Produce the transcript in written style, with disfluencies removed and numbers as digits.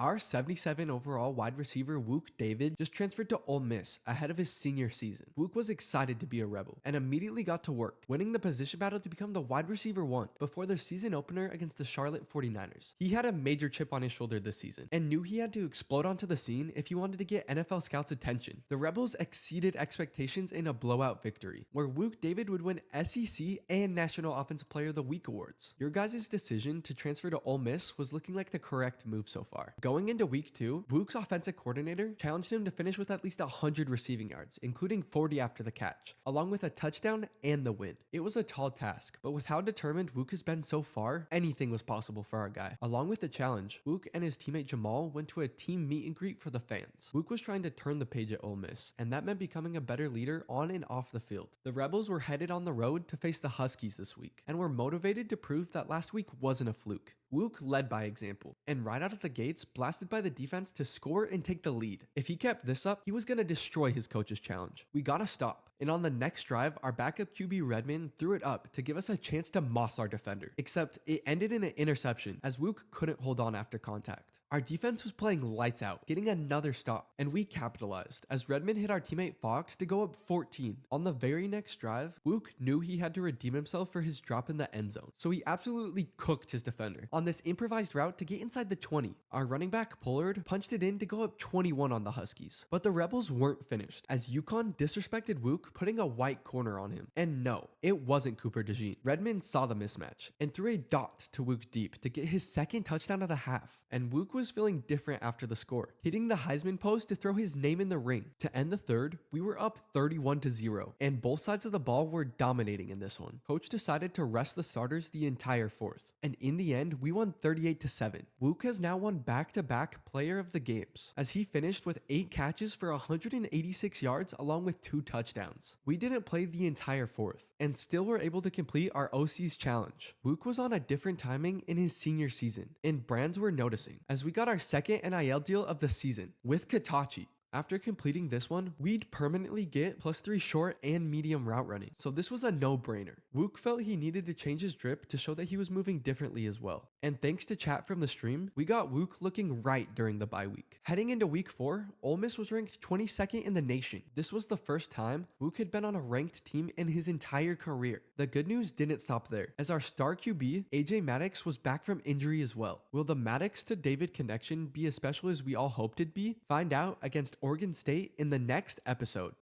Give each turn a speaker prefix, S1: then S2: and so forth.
S1: Our 77 overall wide receiver Wuke David just transferred to Ole Miss ahead of his senior season. Wuke was excited to be a Rebel and immediately got to work, winning the position battle to become the wide receiver 1 before their season opener against the Charlotte 49ers. He had a major chip on his shoulder this season and knew he had to explode onto the scene if he wanted to get NFL scouts' attention. The Rebels exceeded expectations in a blowout victory, where Wuke David would win SEC and National Offensive Player of the Week awards. Your guys' decision to transfer to Ole Miss was looking like the correct move so far. Going into week 2, Wuke's offensive coordinator challenged him to finish with at least 100 receiving yards, including 40 after the catch, along with a touchdown and the win. It was a tall task, but with how determined Wuke has been so far, anything was possible for our guy. Along with the challenge, Wuke and his teammate Jamal went to a team meet and greet for the fans. Wuke was trying to turn the page at Ole Miss, and that meant becoming a better leader on and off the field. The Rebels were headed on the road to face the Huskies this week, and were motivated to prove that last week wasn't a fluke. Wuke led by example, and right out of the gates, blasted by the defense to score and take the lead. If he kept this up, he was going to destroy his coach's challenge. We gotta stop. And on the next drive, our backup QB Redmond threw it up to give us a chance to moss our defender. Except it ended in an interception as Wuke couldn't hold on after contact. Our defense was playing lights out, getting another stop, and we capitalized as Redmond hit our teammate Fox to go up 14. On the very next drive, Wuke knew he had to redeem himself for his drop in the end zone, so he absolutely cooked his defender on this improvised route to get inside the 20. Our running back Pollard punched it in to go up 21 on the Huskies. But the Rebels weren't finished, as UConn disrespected Wuke, putting a white corner on him. And no, it wasn't Cooper DeJean. Redmond saw the mismatch and threw a dot to Wuke deep to get his second touchdown of the half. And Wuke was feeling different after the score, hitting the Heisman post to throw his name in the ring. To end the third, we were up 31-0, and both sides of the ball were dominating in this one. Coach decided to rest the starters the entire fourth, and in the end, we won 38-7. Wuke has now won back-to-back player of the games, as he finished with 8 catches for 186 yards along with 2 touchdowns. We didn't play the entire fourth, and still were able to complete our OC's challenge. Wuke was on a different timing in his senior season, and brands were noticing, as we got our second NIL deal of the season with Katachi. After completing this one, we'd permanently get +3 short and medium route running, so this was a no-brainer. Wuke felt he needed to change his drip to show that he was moving differently as well. And thanks to chat from the stream, we got Wuke looking right during the bye week. Heading into week 4, Ole Miss was ranked 22nd in the nation. This was the first time Wuke had been on a ranked team in his entire career. The good news didn't stop there, as our star QB, AJ Maddox, was back from injury as well. Will the Maddox to David connection be as special as we all hoped it'd be? Find out against Oregon State in the next episode.